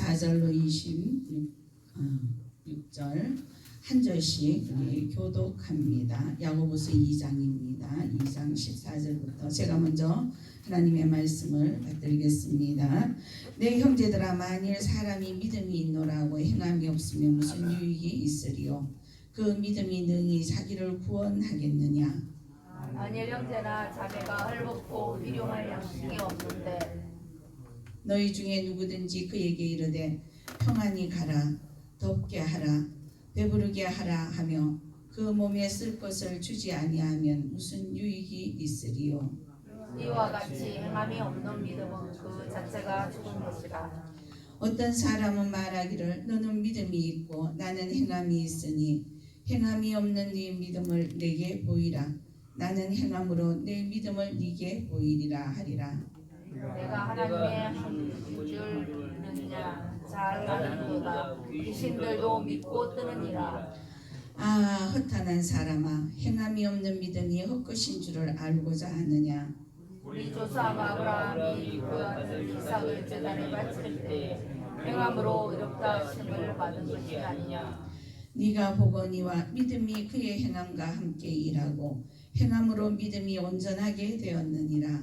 14절로 26절 한 절씩 우리 교독합니다. 야고보서 2장입니다. 2장 14절부터 제가 먼저 하나님의 말씀을 받들겠습니다. 내 형제들아, 만일 사람이 믿음이 있노라고 행함이 없으면 무슨 유익이 있으리요? 그 믿음이 능히 자기를 구원하겠느냐? 만일 형제나 자매가 헐벗고 일용할 양식이 없는데 너희 중에 누구든지 그에게 이르되 평안히 가라, 덥게 하라, 배부르게 하라 하며 그 몸에 쓸 것을 주지 아니하면 무슨 유익이 있으리요? 이와 같이 행함이 없는 믿음은 그 자체가 죽은 것이라. 어떤 사람은 말하기를 너는 믿음이 있고 나는 행함이 있으니 행함이 없는 네 믿음을 내게 보이라. 나는 행함으로 내 믿음을 네게 보이리라 하리라. 내가 하나님의 한 줄 믿느냐 잘 아는도다. 귀신들도 믿고 뜨느니라. 아, 허탄한 사람아, 행함이 없는 믿음이 헛것인 줄을 알고자 하느냐? 우리 조상 아브라함이 그 아들 이삭을 제단에 바칠 때에 행함으로 이롭다 하심을 받은 것이 아니냐. 네가 보거니와 믿음이 그의 행함과 함께 일하고 행함으로 믿음이 온전하게 되었느니라.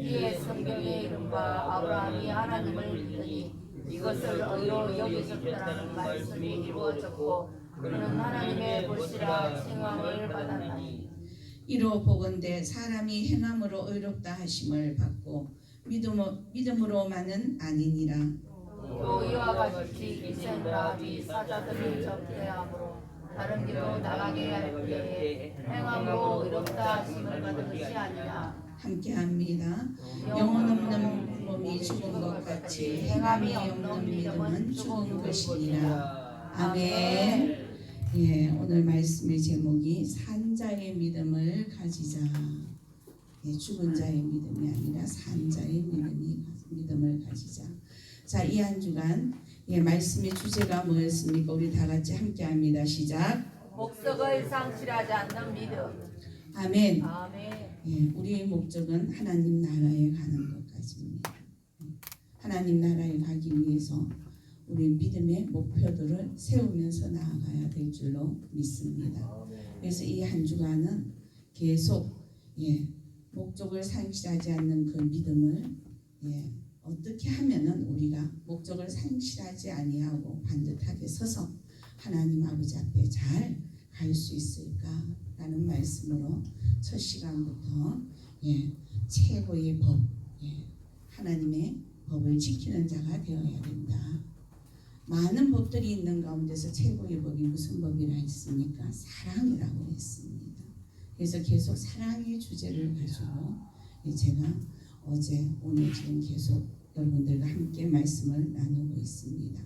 이에 성경에 이른바 아브라함이 하나님을 믿으니 이것을 의로 여기셨다는 말씀이 이루어졌고 그는 하나님의 보시라 칭함을 받았나니. 이로 보건대 사람이 행함으로 의롭다 하심을 받고 믿음으로만은 아니니라. 또 이와 같이 이센 라합이 사자들을 접대함으로 다른 길로 나가게 할 때에 행함으로 의롭다 하심을 받은 것이 아니냐. 함께합니다. 영혼 없는 몸이 죽은 것 같이 행함이 없는 믿음은 죽은 것이니라. 아멘. 예, 오늘 말씀의 제목이 산자의 믿음을 가지자. 예, 죽은 자의 믿음이 아니라 산자의 믿음을 가지자. 자, 이 한 주간 말씀의 주제가 뭐였습니까? 우리 다 같이 함께합니다. 시작. 목적을 상실하지 않는 믿음. 아멘. 아멘. 우리의 목적은 하나님 나라에 가는 것까지입니다. 하나님 나라에 가기 위해서 우리 믿음의 목표들을 세우면서 나아가야 될 줄로 믿습니다. 그래서 이 한 주간은 계속 목적을 상실하지 않는 그 믿음을 어떻게 하면은 우리가 목적을 상실하지 아니하고 반듯하게 서서 하나님 아버지 앞에 잘 갈 수 있을까라는 말씀으로 첫 시간부터 최고의 법, 하나님의 법을 지키는 자가 되어야 된다. 많은 법들이 있는 가운데서 최고의 법이 무슨 법이라 했습니까? 사랑이라고 했습니다. 그래서 계속 사랑의 주제를 가지고 제가 어제 오늘 지금 계속 여러분들과 함께 말씀을 나누고 있습니다.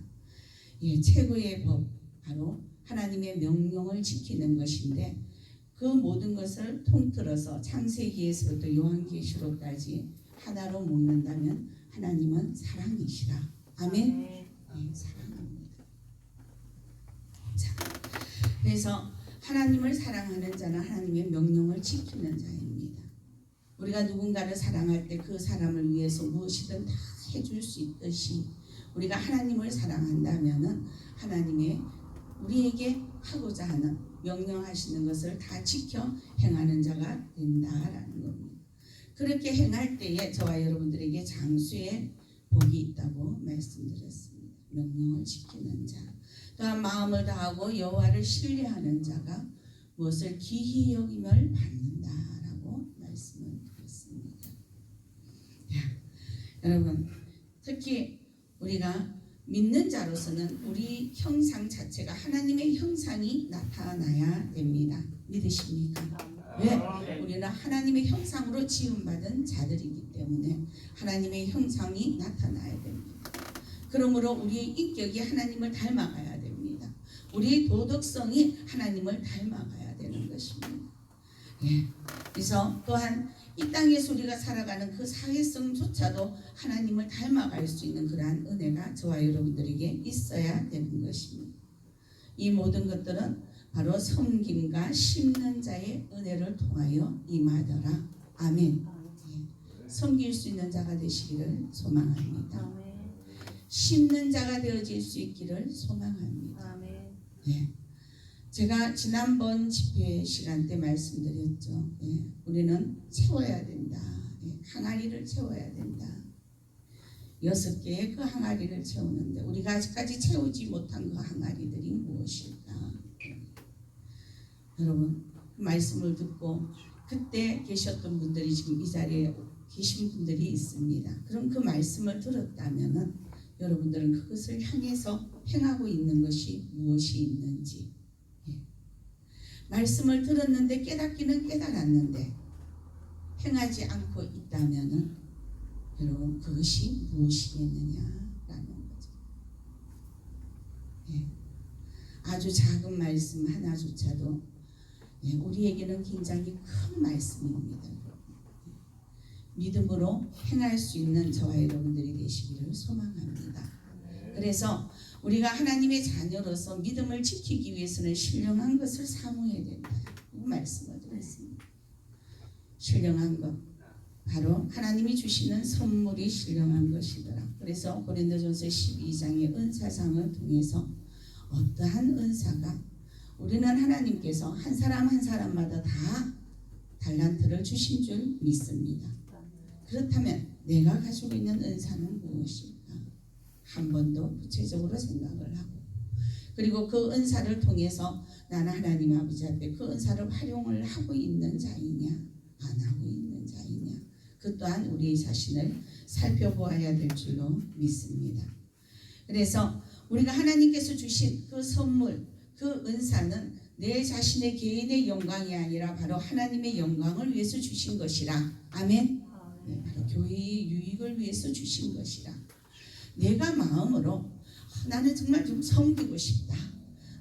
최고의 법, 바로 하나님의 명령을 지키는 것인데 그 모든 것을 통틀어서 창세기에서부터 요한계시록까지 하나로 묶는다면 하나님은 사랑이시라. 아멘. 사랑합니다. 자, 그래서 하나님을 사랑하는 자는 하나님의 명령을 지키는 자입니다. 우리가 누군가를 사랑할 때 그 사람을 위해서 무엇이든 다 해줄 수 있듯이 우리가 하나님을 사랑한다면은 하나님의 우리에게 하고자 하는 명령하시는 것을 다 지켜 행하는 자가 된다라는 겁니다. 그렇게 행할 때에 저와 여러분들에게 장수의 복이 있다고 말씀드렸습니다. 명령을 지키는 자, 또한 마음을 다하고 여호와를 신뢰하는 자가 무엇을 기히 여김을 받는다라고 말씀을 드렸습니다. 여러분, 특히 우리가 믿는 자로서는 우리 형상 자체가 하나님의 형상이 나타나야 됩니다. 믿으십니까? 왜? 우리는 하나님의 형상으로 지음받은 자들이기 때문에 하나님의 형상이 나타나야 됩니다. 그러므로 우리의 인격이 하나님을 닮아가야 됩니다. 우리의 도덕성이 하나님을 닮아가야 되는 것입니다. 그래서 또한 이 땅에서 우리가 살아가는 그 사회성조차도 하나님을 닮아갈 수 있는 그러한 은혜가 저와 여러분들에게 있어야 되는 것입니다. 이 모든 것들은 바로 섬김과 심는 자의 은혜를 통하여 임하더라. 아멘. 섬길 수 있는 자가 되시기를 소망합니다. 심는 자가 되어질 수 있기를 소망합니다. 아멘. 예. 제가 지난번 집회 시간 때 말씀드렸죠. 예. 우리는 채워야 된다. 예. 항아리를 채워야 된다. 6개의 그 항아리를 채우는데 우리가 아직까지 채우지 못한 그 항아리들이 무엇일까? 여러분, 그 말씀을 듣고 그때 계셨던 분들이 지금 이 자리에 계신 분들이 있습니다. 그럼 그 말씀을 들었다면은 여러분들은 그것을 향해서 행하고 있는 것이 무엇이 있는지, 예. 말씀을 들었는데 깨닫기는 깨달았는데 행하지 않고 있다면은 여러분 그것이 무엇이겠느냐라는 거죠. 예. 아주 작은 말씀 하나조차도 예, 우리에게는 굉장히 큰 말씀입니다. 믿음으로 행할 수 있는 저와 여러분들이 되시기를 소망합니다. 그래서 우리가 하나님의 자녀로서 믿음을 지키기 위해서는 신령한 것을 사모해야 된다. 이 말씀을 드렸습니다. 신령한 것, 바로 하나님이 주시는 선물이 신령한 것이더라. 그래서 고린도전서 12장의 은사상을 통해서 어떠한 은사가 우리는 하나님께서 한 사람 한 사람마다 다 달란트를 주신 줄 믿습니다. 그렇다면 내가 가지고 있는 은사는 무엇일까? 한 번 더 구체적으로 생각을 하고, 그리고 그 은사를 통해서 나는 하나님 아버지 앞에 그 은사를 활용을 하고 있는 자이냐 안 하고 있는 자이냐, 그 또한 우리 자신을 살펴보아야 될 줄로 믿습니다. 그래서 우리가 하나님께서 주신 그 선물, 그 은사는 내 자신의 개인의 영광이 아니라 바로 하나님의 영광을 위해서 주신 것이라. 아멘. 네, 바로 교회의 유익을 위해서 주신 것이라. 내가 마음으로 나는 정말 좀 섬기고 싶다,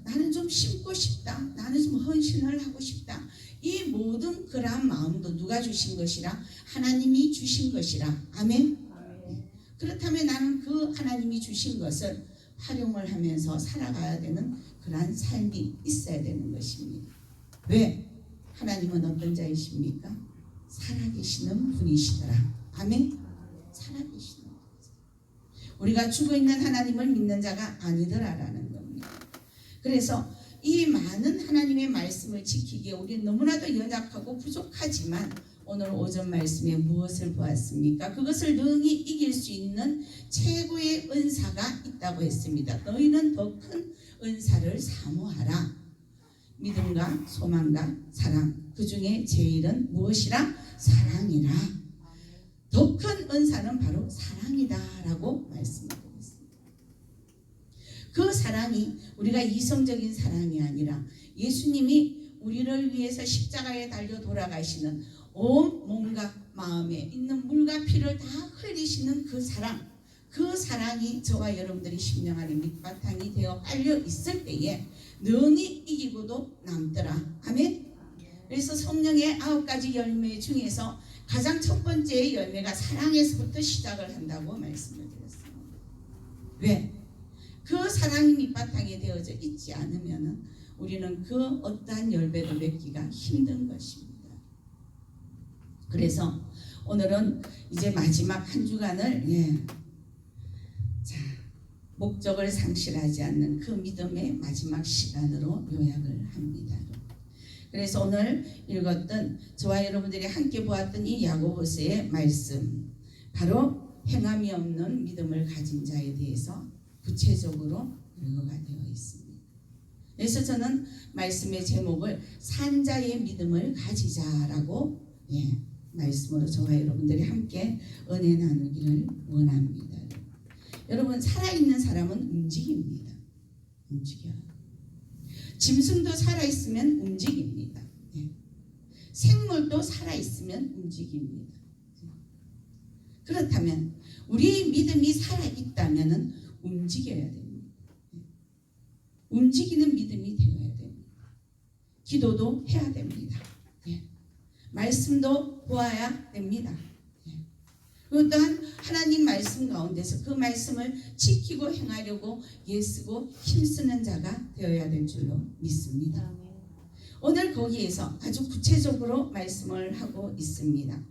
나는 좀 심고 싶다, 나는 좀 헌신을 하고 싶다, 이 모든 그러한 마음도 누가 주신 것이라? 하나님이 주신 것이라. 아멘. 네. 그렇다면 나는 그 하나님이 주신 것을 활용을 하면서 살아가야 되는 그러한 삶이 있어야 되는 것입니다. 왜? 하나님은 어떤 자이십니까? 살아계시는 분이시더라. 아멘. 살아계시는 분이죠. 우리가 죽어있는 하나님을 믿는 자가 아니더라라는 겁니다. 그래서 이 많은 하나님의 말씀을 지키기에 우리는 너무나도 연약하고 부족하지만 오늘 오전 말씀에 무엇을 보았습니까? 그것을 능히 이길 수 있는 최고의 은사가 있다고 했습니다. 너희는 더 큰 은사를 사모하라. 믿음과 소망과 사랑, 그 중에 제일은 무엇이라? 사랑이라. 더 큰 은사는 바로 사랑이다라고 말씀드렸습니다. 그 사랑이 우리가 이성적인 사랑이 아니라 예수님이 우리를 위해서 십자가에 달려 돌아가시는 온 몸과 마음에 있는 물과 피를 다 흘리시는 그 사랑, 그 사랑이 저와 여러분들이 심령 안에 밑바탕이 되어 깔려 있을 때에 능히 이기고도 남더라. 아멘. 그래서 성령의 9가지 열매 중에서 가장 첫 번째 열매가 사랑에서부터 시작을 한다고 말씀을 드렸습니다. 왜? 그 사랑이 밑바탕이 되어져 있지 않으면 우리는 그 어떠한 열매도 맺기가 힘든 것입니다. 그래서 오늘은 이제 마지막 한 주간을 자, 목적을 상실하지 않는 그 믿음의 마지막 시간으로 요약을 합니다. 그래서 오늘 읽었던 저와 여러분들이 함께 보았던 이 야고보서의 말씀, 바로 행함이 없는 믿음을 가진 자에 대해서 구체적으로 연구가 되어 있습니다. 그래서 저는 말씀의 제목을 산자의 믿음을 가지자라고 말씀으로 저와 여러분들이 함께 은혜 나누기를 원합니다. 여러분, 살아있는 사람은 움직입니다. 움직여요. 짐승도 살아있으면 움직입니다. 생물도 살아있으면 움직입니다. 그렇다면 우리의 믿음이 살아있다면 움직여야 됩니다. 움직이는 믿음이 되어야 됩니다. 기도도 해야 됩니다. 말씀도 보아야 됩니다. 그리고 또한 하나님 말씀 가운데서 그 말씀을 지키고 행하려고 애쓰고 힘쓰는 자가 되어야 될 줄로 믿습니다. 오늘 거기에서 아주 구체적으로 말씀을 하고 있습니다.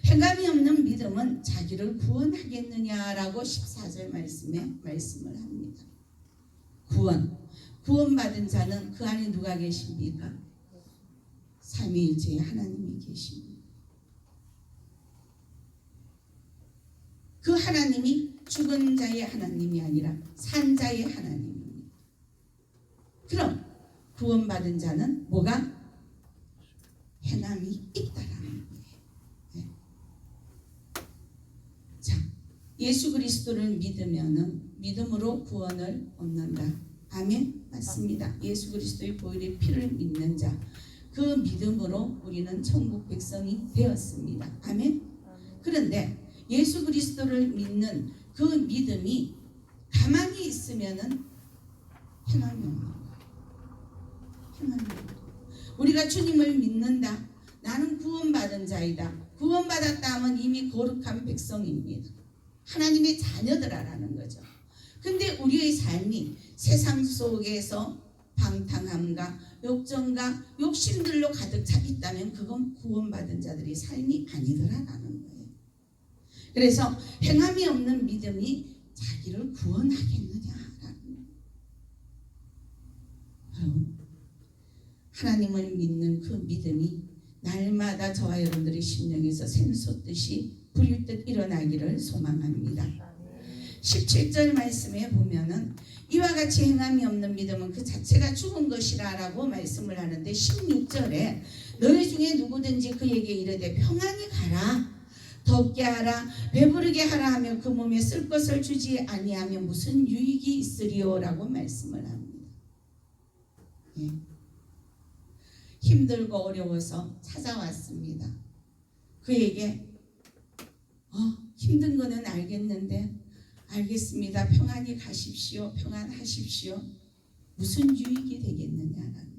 행함이 없는 믿음은 자기를 자기를 구원하겠느냐라고 14절 말씀에 말씀을 합니다. 구원받은 자는 그 안에 누가 계십니까? 삼위일체의 하나님이 계십니다. 그 하나님이 죽은 자의 하나님이 아니라 산 자의 하나님입니다. 그럼 구원받은 자는 뭐가? 행함이 있다라는 거예요. 네. 자, 예수 그리스도를 믿음으로 구원을 얻는다. 아멘. 맞습니다. 예수 그리스도의 보혈의 피를 믿는 자, 그 믿음으로 우리는 천국 백성이 되었습니다. 아멘. 그런데 예수 그리스도를 믿는 그 믿음이 가만히 있으면은 행함이 없는 거예요. 행함이 없는 거예요. 우리가 주님을 믿는다. 나는 구원받은 자이다. 구원받았다 하면 이미 거룩한 백성입니다. 하나님의 자녀들아라는 거죠. 근데 우리의 삶이 세상 속에서 방탕함과 욕정과 욕심들로 가득 차 있다면 그건 구원받은 자들의 삶이 아니더라라는 거예요. 그래서 행함이 없는 믿음이 자기를 구원하겠느냐라는 거예요. 하나님을 믿는 그 믿음이 날마다 저와 여러분들의 심령에서 샘솟듯이 불일 일어나기를 소망합니다. 17절 말씀에 보면은 이와 같이 행함이 없는 믿음은 그 자체가 죽은 것이라 라고 말씀을 하는데 16절에 너희 중에 누구든지 그에게 이르되 평안히 가라 덥게 하라 배부르게 하라 하며 그 몸에 쓸 것을 주지 아니하면 무슨 유익이 있으리요 라고 말씀을 합니다. 예. 힘들고 어려워서 찾아왔습니다. 그에게 힘든 거는 알겠는데 알겠습니다. 평안히 가십시오. 평안하십시오. 무슨 유익이 되겠느냐라는.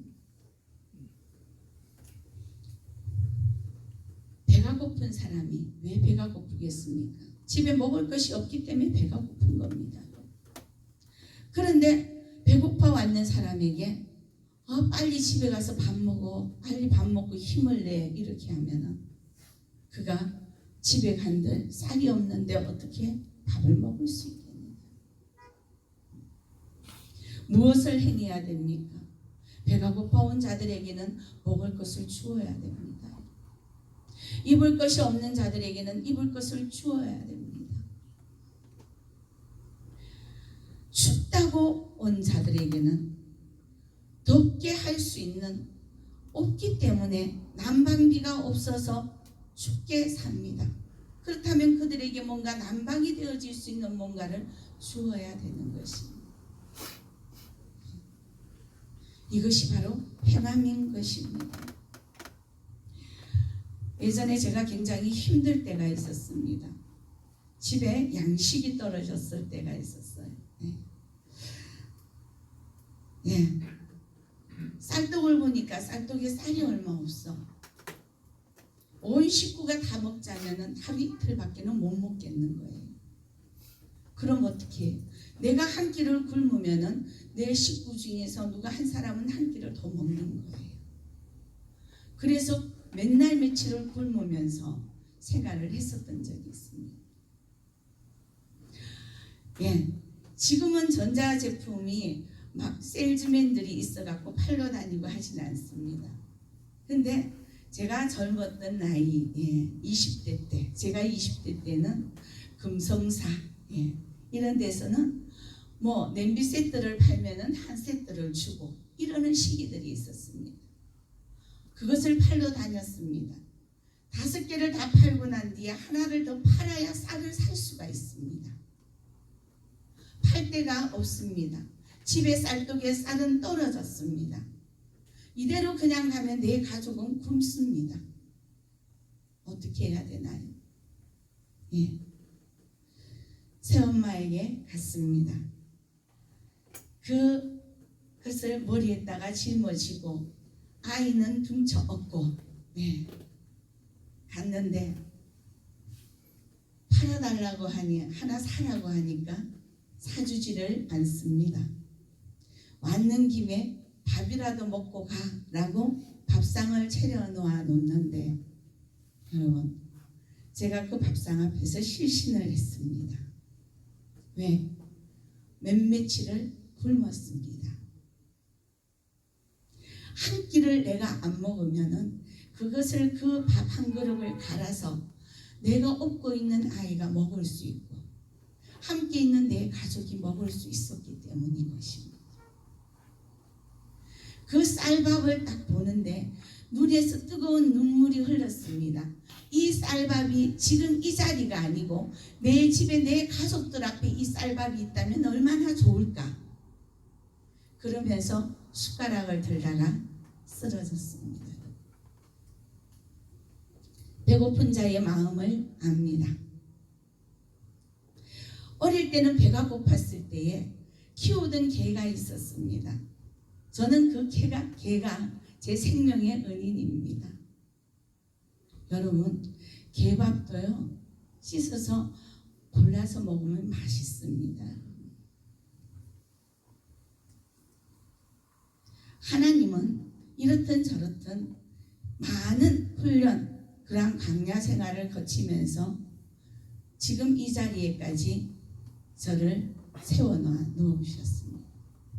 배가 고픈 사람이 왜 배가 고프겠습니까? 집에 먹을 것이 없기 때문에 배가 고픈 겁니다. 그런데 배고파 왔는 사람에게 빨리 집에 가서 밥 먹어. 빨리 밥 먹고 힘을 내. 이렇게 하면은 그가 집에 간들 쌀이 없는데 어떻게 밥을 먹을 수 있겠느냐. 무엇을 행해야 됩니까? 배가 고파온 자들에게는 먹을 것을 주어야 됩니다. 입을 것이 없는 자들에게는 입을 것을 주어야 됩니다. 춥다고 온 자들에게는 덥게 할 수 있는 없기 때문에 난방비가 없어서 춥게 삽니다. 그렇다면 그들에게 뭔가 난방이 되어질 수 있는 뭔가를 주어야 되는 것입니다. 이것이 바로 행함인 것입니다. 예전에 제가 굉장히 힘들 때가 있었습니다. 집에 양식이 떨어졌을 때가 있었어요. 예. 쌀떡을 보니까 쌀떡에 쌀이 얼마 없어. 온 식구가 다 먹자면은 하루 이틀밖에는 못 먹겠는 거예요. 그럼 어떻게 해요? 내가 한 끼를 굶으면은 내 식구 중에서 누가 한 사람은 한 끼를 더 먹는 거예요. 그래서 맨날 며칠을 굶으면서 생활을 했었던 적이 있습니다. 예, 지금은 전자제품이 막 세일즈맨들이 있어갖고 팔러 다니고 하진 않습니다. 근데 제가 젊었던 나이 20대 때, 제가 20대 때는 금성사 이런 데서는 뭐 냄비 세트를 팔면은 한 세트를 주고 이러는 시기들이 있었습니다. 그것을 팔러 다녔습니다. 5개를 다 팔고 난 뒤에 하나를 더 팔아야 쌀을 살 수가 있습니다. 팔 데가 없습니다. 집에 쌀떡에 쌀은 떨어졌습니다. 이대로 그냥 가면 내 가족은 굶습니다. 어떻게 해야 되나요? 예. 새엄마에게 갔습니다. 그것을 머리에다가 짊어지고 아이는 등쳐 업고 갔는데 팔아달라고 하니 하나 사라고 하니까 사주지를 않습니다. 왔는 김에 밥이라도 먹고 가라고 밥상을 차려 놓아 놓는데 여러분 제가 그 밥상 앞에서 실신을 했습니다. 왜? 몇며칠을 굶었습니다. 한 끼를 내가 안 먹으면은 그것을 그 밥 한 그릇을 갈아서 내가 업고 있는 아이가 먹을 수 있고 함께 있는 내 가족이 먹을 수 있었기 때문인 것입니다. 그 쌀밥을 딱 보는데 눈에서 뜨거운 눈물이 흘렀습니다. 이 쌀밥이 지금 이 자리가 아니고 내 집에 내 가족들 앞에 이 쌀밥이 있다면 얼마나 좋을까. 그러면서 숟가락을 들다가 쓰러졌습니다. 배고픈 자의 마음을 압니다. 어릴 때는 배가 고팠을 때에 키우던 개가 있었습니다. 저는 그 개가 제 생명의 은인입니다. 여러분, 개밥도요 씻어서 골라서 먹으면 맛있습니다. 하나님은 이렇든 저렇든 많은 훈련, 그러한 광야 생활을 거치면서 지금 이 자리에까지 저를 세워놓아 놓으셨습니다.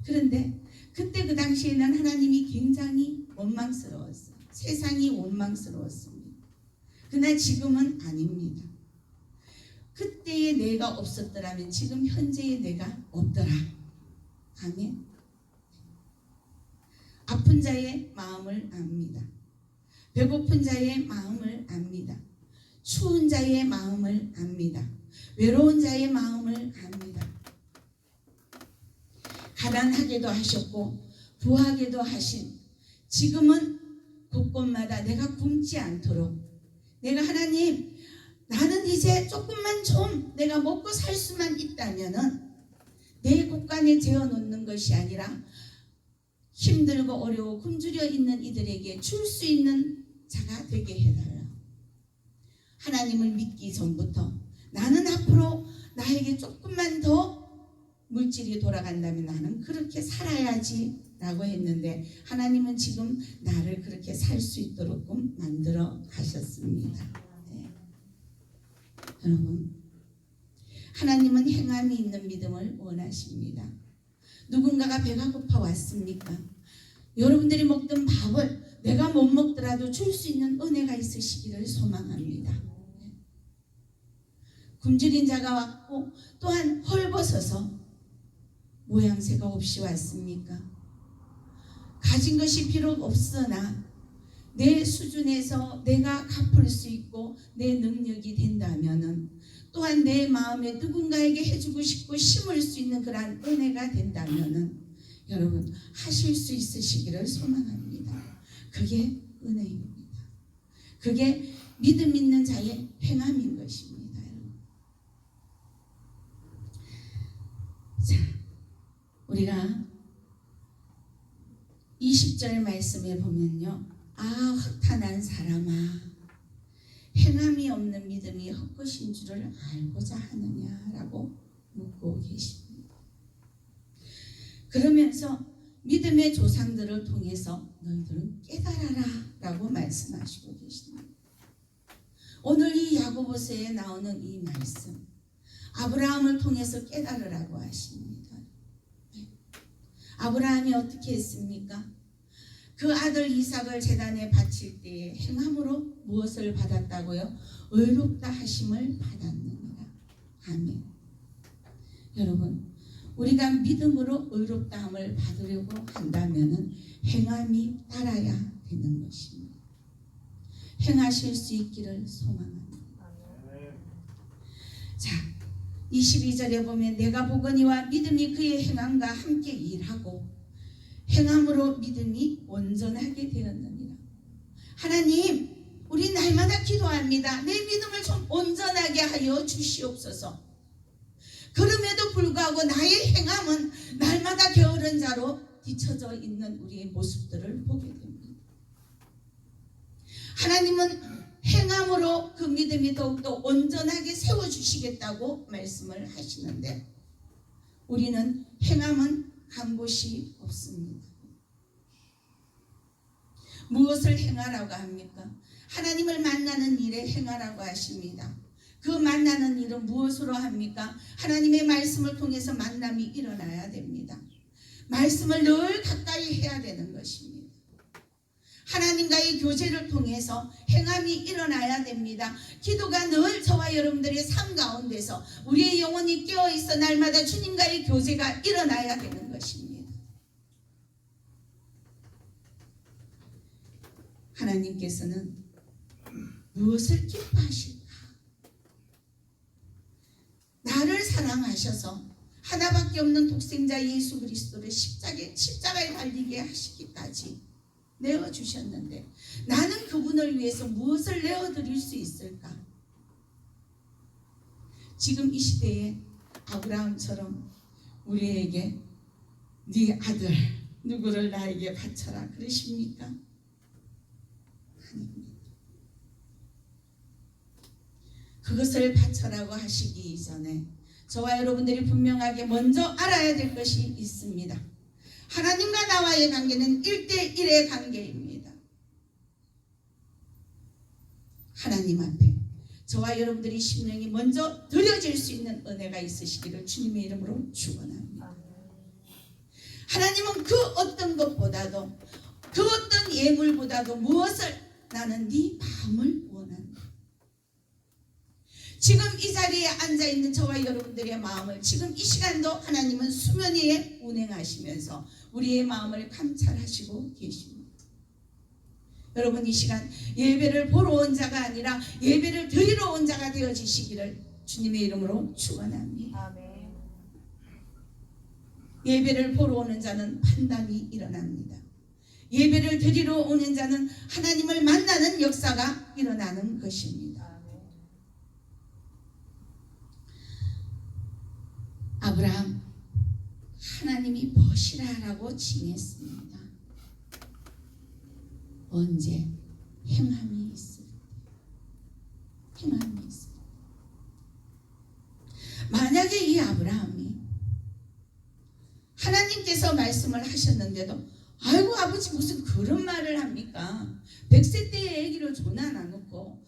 그런데 그때 그 당시에는 하나님이 굉장히 원망스러웠어요. 세상이 원망스러웠습니다. 그러나 지금은 아닙니다. 그때의 내가 없었더라면 지금 현재의 내가 없더라. 아멘. 아픈 자의 마음을 압니다. 배고픈 자의 마음을 압니다. 추운 자의 마음을 압니다. 외로운 자의 마음을 압니다. 가난하게도 하셨고 부하게도 하신 지금은 곳곳마다 내가 굶지 않도록 내가 하나님 나는 이제 조금만 좀 내가 먹고 살 수만 있다면은 내 곳간에 재어놓는 것이 아니라 힘들고 어려워 굶주려 있는 이들에게 줄 수 있는 자가 되게 해달라. 하나님을 믿기 전부터 나는 앞으로 나에게 조금만 더 물질이 돌아간다면 나는 그렇게 살아야지 라고 했는데 하나님은 지금 나를 그렇게 살 수 있도록 만들어 가셨습니다. 네. 여러분, 하나님은 행함이 있는 믿음을 원하십니다. 누군가가 배가 고파 왔습니까? 여러분들이 먹던 밥을 내가 못 먹더라도 줄 수 있는 은혜가 있으시기를 소망합니다. 굶주린 자가 왔고 또한 헐벗어서 모양새가 없이 왔습니까? 가진 것이 비록 없으나 내 수준에서 내가 갚을 수 있고 내 능력이 된다면은 또한 내 마음에 누군가에게 해주고 싶고 심을 수 있는 그러한 은혜가 된다면은 여러분 하실 수 있으시기를 소망합니다. 그게 은혜입니다. 그게 믿음 있는 자의 행함인 것입니다. 자, 우리가 20절 말씀에 보면요, 아 흑탄한 사람아 행함이 없는 믿음이 헛것인 줄을 알고자 하느냐라고 묻고 계십니다. 그러면서 믿음의 조상들을 통해서 너희들은 깨달아라 라고 말씀하시고 계십니다. 오늘 이 야고보서에 나오는 이 말씀 아브라함을 통해서 깨달으라고 하십니다. 아브라함이 어떻게 했습니까? 그 아들 이삭을 제단에 바칠 때에 행함으로 무엇을 받았다고요? 의롭다 하심을 받았느니라. 아멘. 여러분, 우리가 믿음으로 의롭다함을 받으려고 한다면은 행함이 따라야 되는 것입니다. 행하실 수 있기를 소망합니다. 자, 22절에 보면 내가 보거니와 믿음이 그의 행함과 함께 일하고 행함으로 믿음이 온전하게 되었느니라. 하나님, 우리 날마다 기도합니다. 내 믿음을 좀 온전하게 하여 주시옵소서. 그럼에도 불구하고 나의 행함은 날마다 게으른 자로 뒤처져 있는 우리의 모습들을 보게 됩니다. 하나님은 행함으로 그 믿음이 더욱더 온전하게 세워주시겠다고 말씀을 하시는데 우리는 행함은 한 곳이 없습니다. 무엇을 행하라고 합니까? 하나님을 만나는 일에 행하라고 하십니다. 그 만나는 일은 무엇으로 합니까? 하나님의 말씀을 통해서 만남이 일어나야 됩니다. 말씀을 늘 가까이 해야 되는 것입니다. 하나님과의 교제를 통해서 행함이 일어나야 됩니다. 기도가 늘 저와 여러분들의 삶 가운데서 우리의 영혼이 깨어있어 날마다 주님과의 교제가 일어나야 되는 것입니다. 하나님께서는 무엇을 기뻐하실까? 나를 사랑하셔서 하나밖에 없는 독생자 예수 그리스도를 십자가에 달리게 하시기까지 내어주셨는데 나는 그분을 위해서 무엇을 내어드릴 수 있을까? 지금 이 시대에 아브라함처럼 우리에게 네 아들 누구를 나에게 바쳐라 그러십니까? 아닙니다. 그것을 바쳐라고 하시기 이전에 저와 여러분들이 분명하게 먼저 알아야 될 것이 있습니다. 하나님과 나와의 관계는 1대1의 관계입니다. 하나님 앞에 저와 여러분들이 심령이 먼저 드려질 수 있는 은혜가 있으시기를 주님의 이름으로 축원합니다. 하나님은 그 어떤 것보다도 그 어떤 예물보다도 무엇을 나는 네 마음을 원한다. 지금 이 자리에 앉아있는 저와 여러분들의 마음을 지금 이 시간도 하나님은 수면 위에 운행하시면서 우리의 마음을 감찰하시고 계십니다. 여러분 이 시간 예배를 보러 온 자가 아니라 예배를 드리러 온 자가 되어지시기를 주님의 이름으로 축원합니다. 아멘. 예배를 보러 오는 자는 판단이 일어납니다. 예배를 드리러 오는 자는 하나님을 만나는 역사가 일어나는 것입니다. 아브라함 하나님이 보시라라고 칭했습니다. 언제? 행함이 있을 때. 행함이 있을 때. 만약에 이 아브라함이 하나님께서 말씀을 하셨는데도 아이고 아버지 무슨 그런 말을 합니까? 100세 때의 아기를 조나 나놓고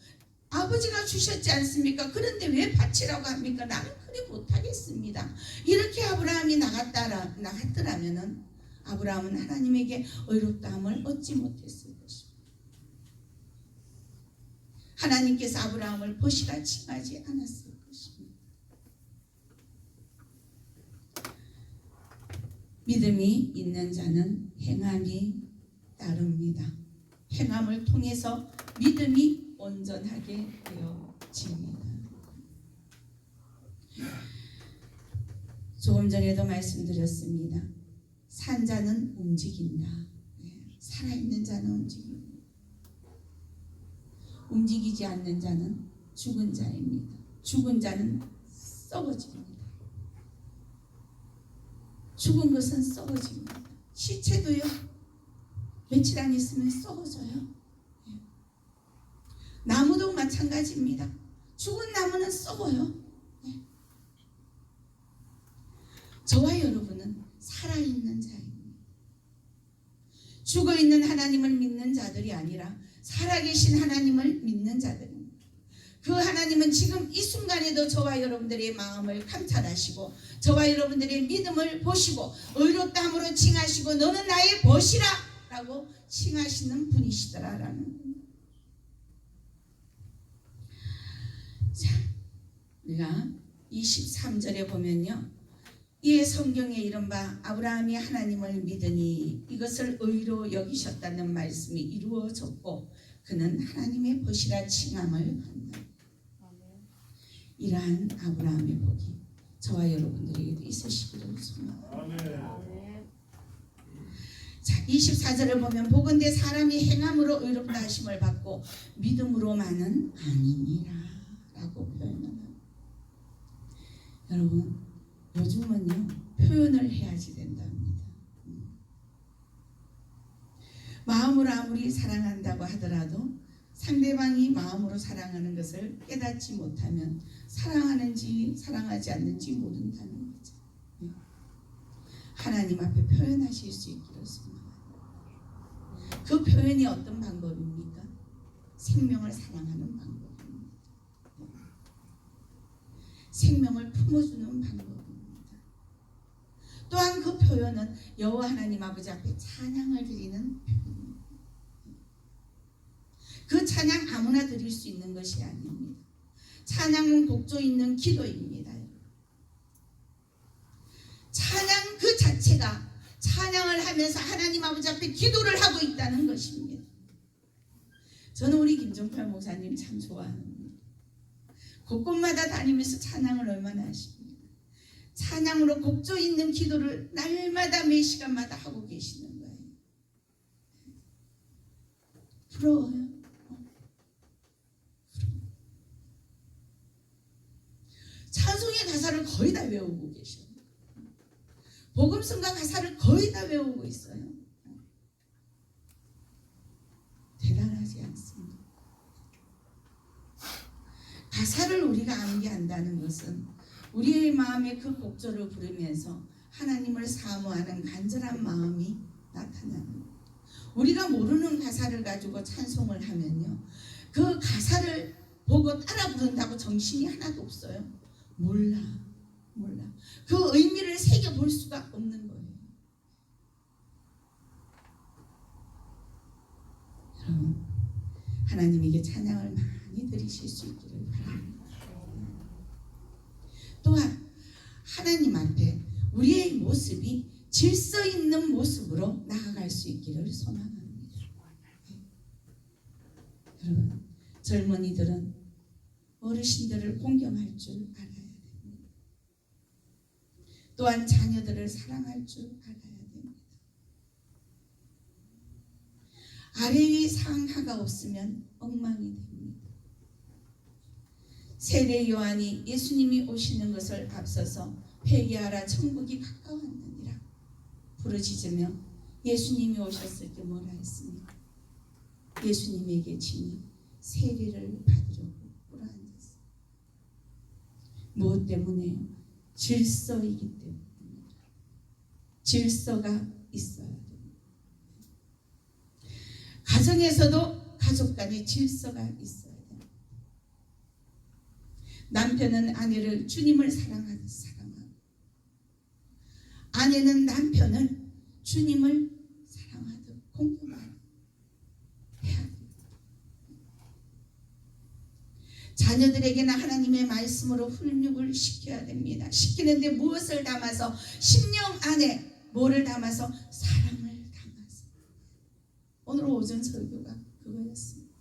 아버지가 주셨지 않습니까? 그런데 왜 바치라고 합니까? 나는 그리 못하겠습니다. 이렇게 아브라함이 나갔더라면 아브라함은 하나님에게 의롭다함을 얻지 못했을 것입니다. 하나님께서 아브라함을 벗이라 칭하지 않았을 것입니다. 믿음이 있는 자는 행함이 따릅니다. 행함을 통해서 믿음이 온전하게 되어집니다. 조금 전에도 말씀드렸습니다. 산 자는 움직인다. 살아있는 자는 움직입니다. 움직이지 않는 자는 죽은 자입니다. 죽은 자는 썩어집니다. 죽은 것은 썩어집니다. 시체도요. 며칠 안 있으면 썩어져요. 나무도 마찬가지입니다. 죽은 나무는 썩어요. 저와 여러분은 살아있는 자입니다. 죽어있는 하나님을 믿는 자들이 아니라 살아계신 하나님을 믿는 자들입니다. 그 하나님은 지금 이 순간에도 저와 여러분들의 마음을 감찰하시고 저와 여러분들의 믿음을 보시고 의롭다함으로 칭하시고 너는 나의 벗이라 라고 칭하시는 분이시더라라는 겁니다. 자, 우리가 23절에 보면요, 이에 성경에 이른바 아브라함이 하나님을 믿으니 이것을 의로 여기셨다는 말씀이 이루어졌고 그는 하나님의 벗이라 칭함을 받는다. 이러한 아브라함의 복이 저와 여러분들에게도 있으시기를 소망합니다. 자, 24절을 보면 보건대 사람이 행함으로 의롭다 하심을 받고 믿음으로만은 아니니라 라고 표현을 합니다. 여러분 요즘은요 표현을 해야지 된답니다. 마음으로 아무리 사랑한다고 하더라도 상대방이 마음으로 사랑하는 것을 깨닫지 못하면 사랑하는지 사랑하지 않는지 모른다는 거죠. 하나님 앞에 표현하실 수 있기를 소망합니다. 그 표현이 어떤 방법입니까? 생명을 사랑하는 방법입니다. 생명을 품어주는 방법입니다. 또한 그 표현은 여호와 하나님 아버지 앞에 찬양을 드리는 표현입니다. 그 찬양 아무나 드릴 수 있는 것이 아닙니다. 찬양은 곡조 있는 기도입니다. 찬양 그 자체가 찬양을 하면서 하나님 아버지 앞에 기도를 하고 있다는 것입니다. 저는 우리 김종팔 목사님 참 좋아합니다. 곳곳마다 다니면서 찬양을 얼마나 하십니까? 찬양으로 곡조 있는 기도를 날마다 매 시간마다 하고 계시는 거예요. 부러워요. 찬송의 가사를 거의 다 외우고 계셔요. 복음성가 가사를 거의 다 외우고 있어요. 대단하지 않습니까? 가사를 우리가 암기한다는 것은 우리의 마음에 그 곡조를 부르면서 하나님을 사모하는 간절한 마음이 나타나는 거예요. 우리가 모르는 가사를 가지고 찬송을 하면요, 그 가사를 보고 따라 부른다고 정신이 하나도 없어요. 몰라. 그 의미를 새겨볼 수가 없는 거예요. 여러분, 하나님에게 찬양을 많이 드리실 수 있기를 바랍니다. 또한 하나님 앞에 우리의 모습이 질서 있는 모습으로 나아갈 수 있기를 소망합니다. 여러분, 젊은이들은 어르신들을 공경할 줄 알아야 됩니다. 또한 자녀들을 사랑할 줄 알아야 됩니다. 아래 위 상하가 없으면 엉망이 됩니다. 세례 요한이 예수님이 오시는 것을 앞서서 회개하라 천국이 가까웠느니라 부르짖으며 예수님이 오셨을 때 뭐라 했습니까? 예수님에게 친히 세례를 받으려고 끌어안았어요. 무엇 때문에요? 질서이기 때문입니다. 질서가 있어야 됩니다. 가정에서도 가족 간에 질서가 있어야 됩니다. 남편은 아내를 주님을 사랑하고 아내는 남편을 주님을 사랑하듯 공경하듯 해야 됩니다. 자녀들에게는 하나님의 말씀으로 훈육을 시켜야 됩니다. 시키는데 무엇을 담아서? 심령 안에 뭐를 담아서? 사랑을 담아서. 오늘 오전 설교가 그거였습니다.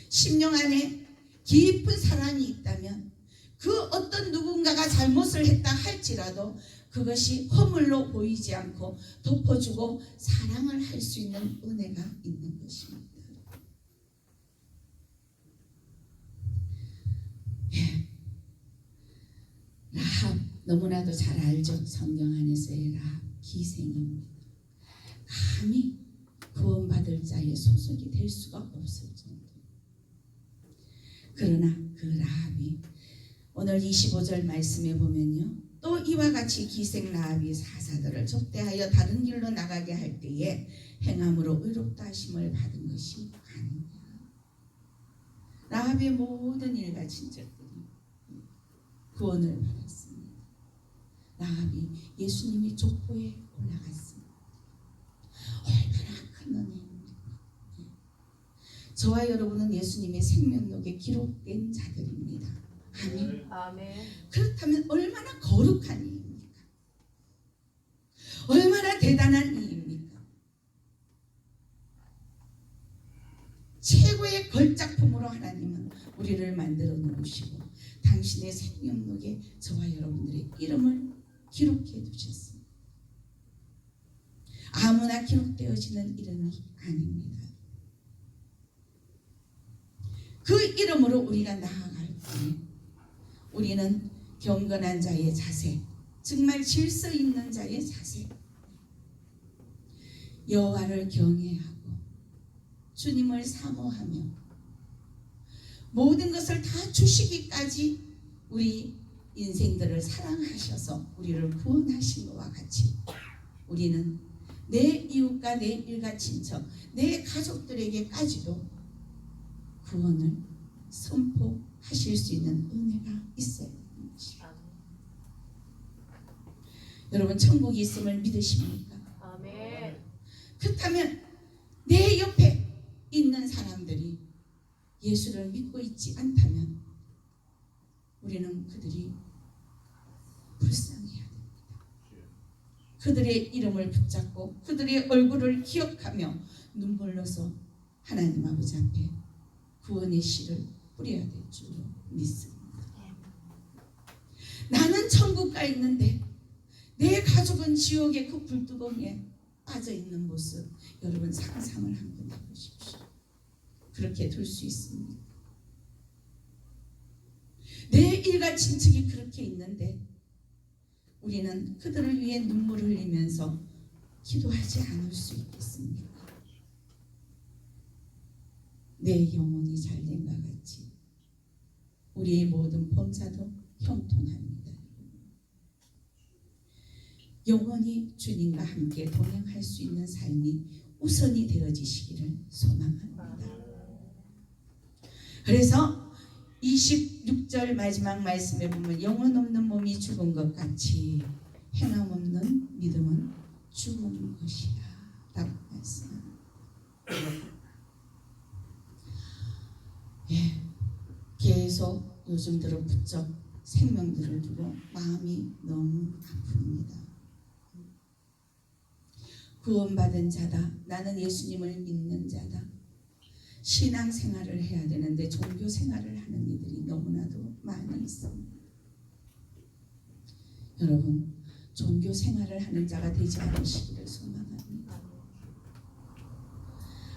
심령 안에 깊은 사랑이 있다면 그 어떤 누군가가 잘못을 했다 할지라도 그것이 허물로 보이지 않고 덮어주고 사랑을 할 수 있는 은혜가 있는 것입니다. 예. 라합 너무나도 잘 알죠. 성경 안에서의 라합 기생입니다. 감히 구원받을 자의 소속이 될 수가 없을 정도. 그러나 그 라합이 오늘 25절 말씀에 보면요, 또 이와 같이 기생 라합이 사사들을 접대하여 다른 길로 나가게 할 때에 행함으로 의롭다 하심을 받은 것이 아니냐. 라합의 모든 일과 친척들이 구원을 받았습니다. 라합이 예수님이 족보에 올라갔습니다. 얼마나 큰 은혜입니까? 저와 여러분은 예수님의 생명록에 기록된 자들입니다. 아멘. 그렇다면 얼마나 거룩한 일입니까? 얼마나 대단한 일입니까? 최고의 걸작품으로 하나님은 우리를 만들어 놓으시고 당신의 생명록에 저와 여러분들의 이름을 기록해 두셨습니다. 아무나 기록되어지는 이름이 아닙니다. 그 이름으로 우리가 나아갈 때 우리는 경건한 자의 자세, 정말 질서 있는 자의 자세, 여호와를 경외하고 주님을 사모하며 모든 것을 다 주시기까지 우리 인생들을 사랑하셔서 우리를 구원하신 것과 같이 우리는 내 이웃과 내 일가 친척, 내 가족들에게까지도 구원을 선포하실 수 있는 은혜가 있어야 되는 것입니다. 여러분 천국이 있음을 믿으십니까? 아멘. 그렇다면 내 옆에 있는 사람들이 예수를 믿고 있지 않다면 우리는 그들이 불쌍해야 됩니다. 그들의 이름을 붙잡고 그들의 얼굴을 기억하며 눈물로서 하나님 아버지 앞에 구원의 씨를 뿌려야 될 줄로 믿습니다. 나는 천국 가 있는데 내 가족은 지옥의 그 불두덩이에 빠져 있는 모습, 여러분 상상을 한번 해보십시오. 그렇게 둘 수 있습니다. 내 일가 친척이 그렇게 있는데 우리는 그들을 위해 눈물을 흘리면서 기도하지 않을 수 있겠습니까? 내 영혼이 잘된 것 같이 우리의 모든 범사도 형통합니다. 영원히 주님과 함께 동행할 수 있는 삶이 우선이 되어지시기를 소망합니다. 그래서 26절 마지막 말씀에 보면 영혼 없는 몸이 죽은 것 같이 행함 없는 믿음은 죽은 것이야 라고 말씀합니다. 예, 계속 요즘 들어 부쩍 생명들을 두고 마음이 너무 아픕니다. 구원받은 자다, 나는 예수님을 믿는 자다, 신앙생활을 해야 되는데 종교생활을 하는 이들이 너무나도 많이 있습니다. 여러분 종교생활을 하는 자가 되지 않으시기를 소망합니다.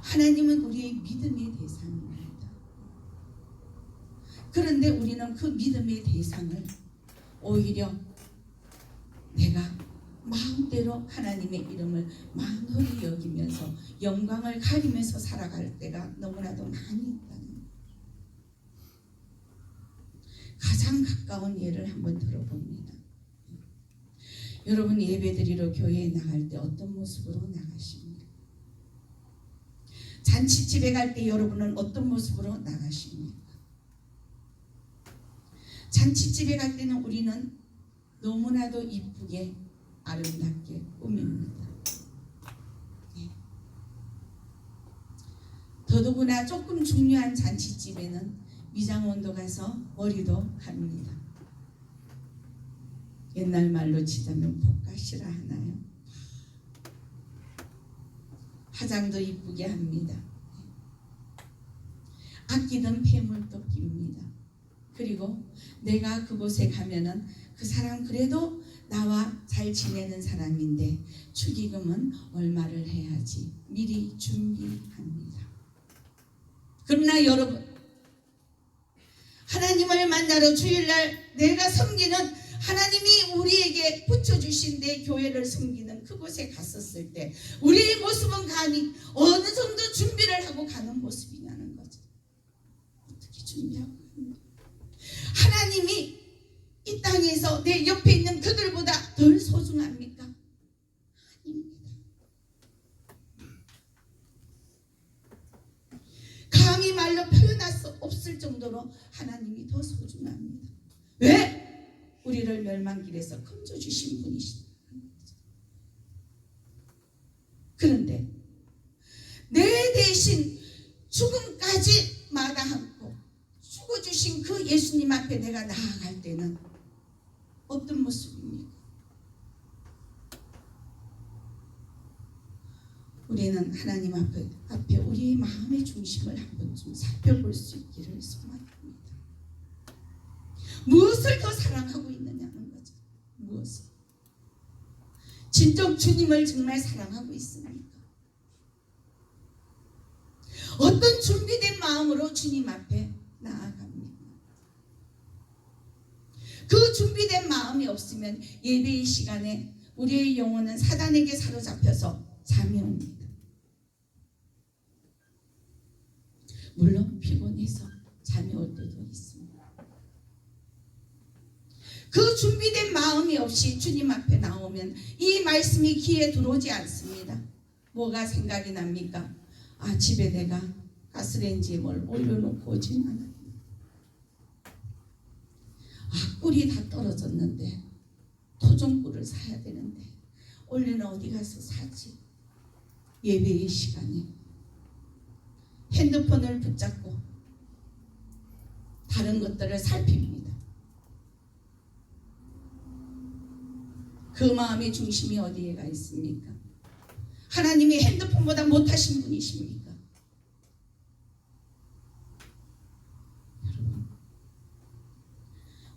하나님은 우리의 믿음의 대상입니다. 그런데 우리는 그 믿음의 대상을 오히려 내가 마음대로 하나님의 이름을 만홀히 여기면서 영광을 가리면서 살아갈 때가 너무나도 많이 있다는 거예요. 가장 가까운 예를 한번 들어봅니다. 여러분 예배드리러 교회에 나갈 때 어떤 모습으로 나가십니까? 잔치집에 갈 때 여러분은 어떤 모습으로 나가십니까? 잔치집에 갈 때는 우리는 너무나도 이쁘게 아름답게 꾸밉니다. 더더구나 조금 중요한 잔치집에는 미장원도 가서 머리도 합니다. 옛날 말로 치자면 볶아시라 하나요? 화장도 이쁘게 합니다. 아끼던 폐물도 낍니다. 그리고 내가 그곳에 가면은 그 사람 그래도 나와 잘 지내는 사람인데 축의금은 얼마를 해야지 미리 준비합니다. 그러나 여러분 하나님을 만나러 주일날 내가 섬기는 하나님이 우리에게 붙여주신 내 교회를 섬기는 그곳에 갔었을 때 우리의 모습은 감히 어느 정도 준비를 하고 가는 모습이냐는 거죠. 어떻게 준비하고 갑니까? 하나님이 이 땅에서 내 옆에 있는 그들보다 덜 소중합니까? 아닙니다. 감히 말로 표현할 수 없을 정도로 하나님이 더 소중합니다. 왜? 우리를 멸망길에서 건져주신 분이시다. 그런데 내 대신 죽음까지 마다않고 죽어주신 그 예수님 앞에 내가 나아갈 때는 어떤 모습입니까? 우리는 하나님 앞에 우리의 마음의 중심을 한번 좀 살펴볼 수 있기를 소망합니다. 무엇을 더 사랑하고 있느냐는 거죠. 무엇을? 진정 주님을 정말 사랑하고 있습니까? 어떤 준비된 마음으로 주님 앞에 나아갑니까? 그 준비된 마음이 없으면 예배의 시간에 우리의 영혼은 사단에게 사로잡혀서 잠이 옵니다. 물론 피곤해서 잠이 올 때도 있습니다. 그 준비된 마음이 없이 주님 앞에 나오면 이 말씀이 귀에 들어오지 않습니다. 뭐가 생각이 납니까? 아, 집에 내가 가스레인지에 뭘 올려놓고 오진 않았네. 아, 꿀이 다 떨어졌는데 토종꿀을 사야 되는데 원래는 어디 가서 사지? 예배의 시간에 핸드폰을 붙잡고 다른 것들을 살핍니다. 그 마음의 중심이 어디에 가 있습니까? 하나님이 핸드폰보다 못하신 분이십니까? 여러분,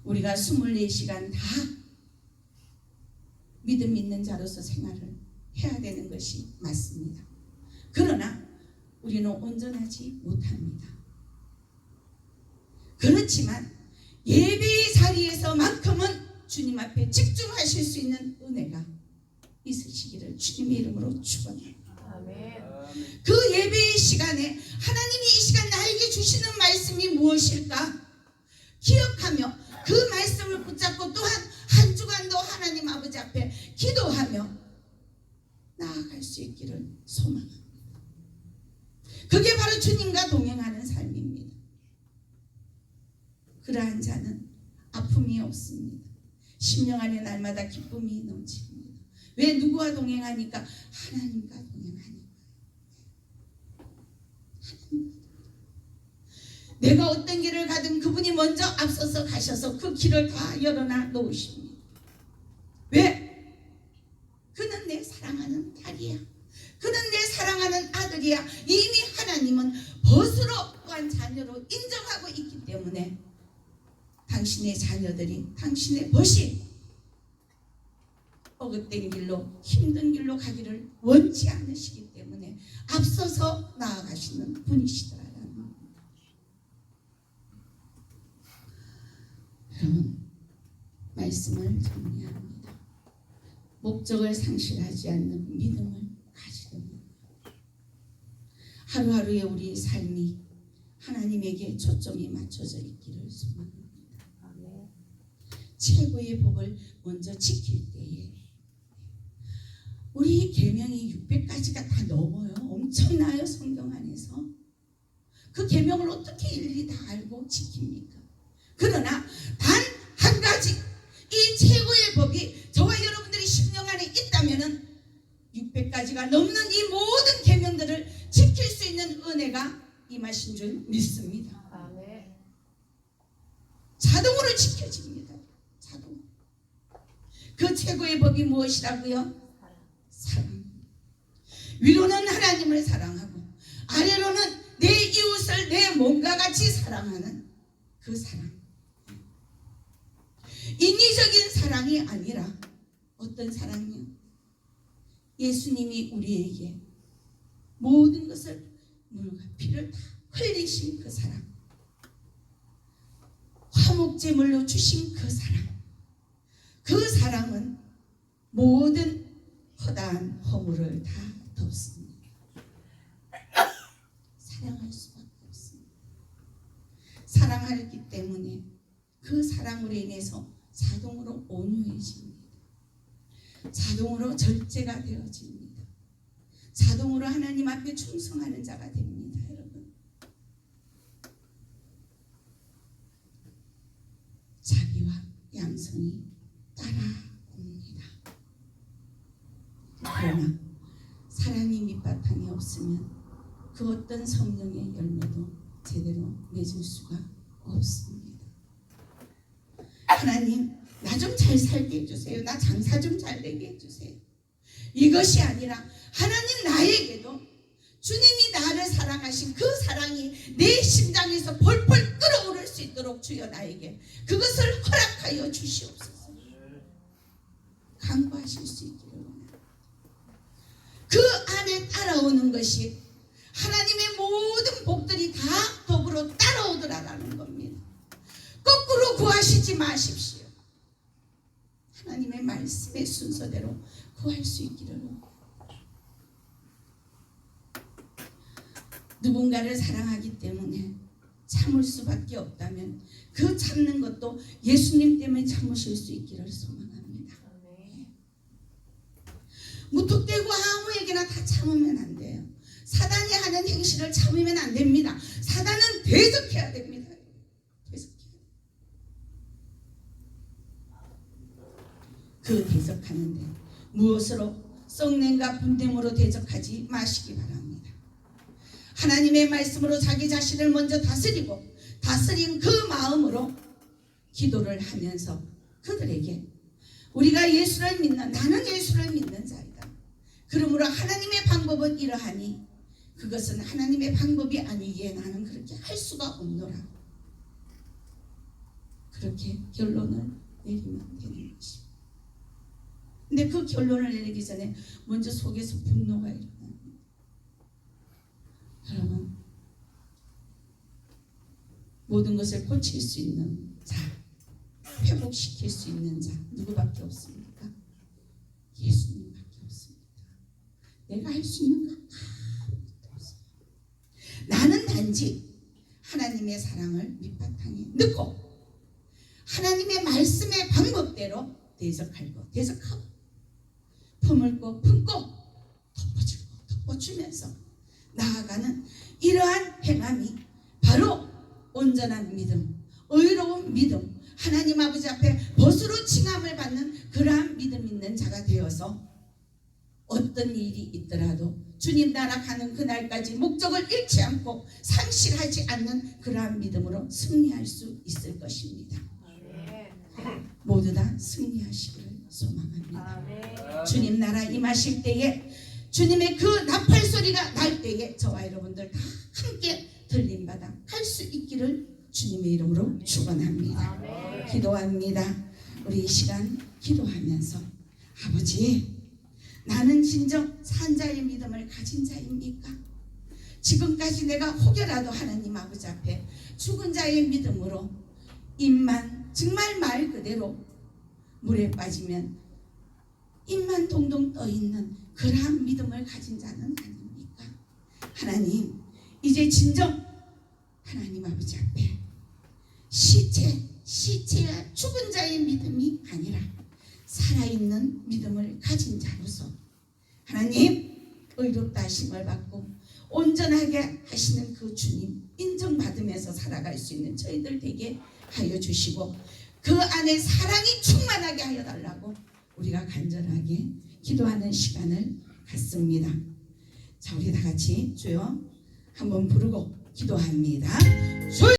우리가 24시간 다 믿음 있는 자로서 생활을 해야 되는 것이 맞습니다. 그러나 우리는 온전하지 못합니다. 그렇지만 예배의 자리에서만큼은 주님 앞에 집중하실 수 있는 은혜가 있으시기를 주님의 이름으로 축원합니다. 그 예배의 시간에 하나님이 이 시간 나에게 주시는 말씀이 무엇일까 기억하며 그 말씀을 붙잡고 또한 한 주간도 하나님 아버지 앞에 기도하며 나아갈 수 있기를 소망합니다. 그게 바로 주님과 동행하는 삶입니다. 그러한 자는 아픔이 없습니다. 심령 안에 날마다 기쁨이 넘칩니다. 왜? 누구와 동행하니까? 하나님과 동행하니까. 내가 어떤 길을 가든 그분이 먼저 앞서서 가셔서 그 길을 다 열어놔 놓으십니다. 왜? 그는 내 사랑하는 딸이야. 그는 내 사랑하는 아들이야. 이미 하나님은 벗으로 또한 자녀로 인정하고 있기 때문에 당신의 자녀들이 당신의 벗이 어긋된 길로 힘든 길로 가기를 원치 않으시기 때문에 앞서서 나아가시는 분이시더라는 겁니다. 여러분, 말씀을 정리합니다. 목적을 상실하지 않는 믿음을 가지는 하루하루의 우리의 삶이 하나님에게 초점이 맞춰져 있기를 소망합니다. 최고의 복을 먼저 지킬 때에 우리 계명이 600가지가 다 넘어요. 엄청나요. 성경 안에서 그 계명을 어떻게 일일이 다 알고 지킵니까? 그러나 단 한 가지, 이 최고의 법이 저와 여러분들이 심령 안에 있다면은 600가지가 넘는 이 모든 계명들을 지킬 수 있는 은혜가 임하신 줄 믿습니다. 자동으로 지켜집니다. 자동. 그 최고의 법이 무엇이라고요? 사랑. 위로는 하나님을 사랑하고 아래로는 내 이웃을 내 몸과 같이 사랑하는 그 사랑. 인위적인 사랑이 아니라 어떤 사랑이요? 예수님이 우리에게 모든 것을 물과 피를 다 흘리신 그 사랑. 화목제물로 주신 그 사랑. 그 사랑은 모든 허다한 허물을 다 덮습니다. 사랑할 수밖에 없습니다. 사랑하기 때문에 그 사랑으로 인해서 자동으로 온유해집니다. 자동으로 절제가 되어집니다. 자동으로 하나님 앞에 충성하는 자가 됩니다. 여러분, 자비와 양성이 따라옵니다. 그러나 사랑이 밑바탕이 없으면 그 어떤 성령의 열매도 제대로 맺을 수가 없습니다. 하나님, 나 좀 잘 살게 해주세요. 나 장사 좀 잘 되게 해주세요. 이것이 아니라 하나님 나에게도 주님이 나를 사랑하신 그 사랑이 내 심장에서 펄펄 끓어오를 수 있도록 주여 나에게 그것을 허락하여 주시옵소서. 간구하실 수 있기를 원합니다. 그 안에 따라오는 것이 하나님의 모든 복들이 다 더불어 따라오더라라는 겁니다. 거꾸로 구하시지 마십시오. 하나님의 말씀의 순서대로 구할 수 있기를 원합니다. 누군가를 사랑하기 때문에 참을 수밖에 없다면 그 참는 것도 예수님 때문에 참으실 수 있기를 소망합니다. 무턱대고 아무에게나 다 참으면 안 돼요. 사단이 하는 행실을 참으면 안 됩니다. 사단은 대적해야 됩니다. 그 대적하는데 무엇으로? 썩냄과 분냄으로 대적하지 마시기 바랍니다. 하나님의 말씀으로 자기 자신을 먼저 다스리고 다스린 그 마음으로 기도를 하면서 그들에게 우리가 예수를 믿는, 나는 예수를 믿는 자이다. 그러므로 하나님의 방법은 이러하니 그것은 하나님의 방법이 아니기에 나는 그렇게 할 수가 없노라. 그렇게 결론을 내리면 되는 것입니다. 근데 그 결론을 내리기 전에 먼저 속에서 분노가 일어납니다. 여러분, 모든 것을 고칠 수 있는 자, 회복시킬 수 있는 자 누구밖에 없습니까? 예수님밖에 없습니다. 내가 할 수 있는 건 아무것도 없어요. 나는 단지 하나님의 사랑을 밑바탕에 넣고 하나님의 말씀의 방법대로 대적하고 품을고 품고 덮어주고 덮어주면서 나아가는 이러한 행함이 바로 온전한 믿음, 의로운 믿음, 하나님 아버지 앞에 벗으로 칭함을 받는 그러한 믿음 있는 자가 되어서 어떤 일이 있더라도 주님 나라 가는 그날까지 목적을 잃지 않고 상실하지 않는 그러한 믿음으로 승리할 수 있을 것입니다. 모두 다 승리하시기를 소망합니다. 주님 나라 임하실 때에 주님의 그 나팔 소리가 날 때에 저와 여러분들 다 함께 들림받아 갈 수 있기를 주님의 이름으로 축원합니다. 기도합니다. 우리 이 시간 기도하면서 아버지, 나는 진정 산 자의 믿음을 가진 자입니까? 지금까지 내가 혹여라도 하나님 아버지 앞에 죽은 자의 믿음으로 입만 정말 말 그대로 물에 빠지면 입만 동동 떠있는 그러한 믿음을 가진 자는 아닙니까? 하나님, 이제 진정 하나님 아버지 앞에 시체야 죽은 자의 믿음이 아니라 살아있는 믿음을 가진 자로서 하나님 의롭다 하심을 받고 온전하게 하시는 그 주님 인정받으면서 살아갈 수 있는 저희들 되게 하여 주시고 그 안에 사랑이 충만하게 하여 달라고 우리가 간절하게 기도하는 시간을 갖습니다. 자, 우리 다 같이 주여 한번 부르고 기도합니다.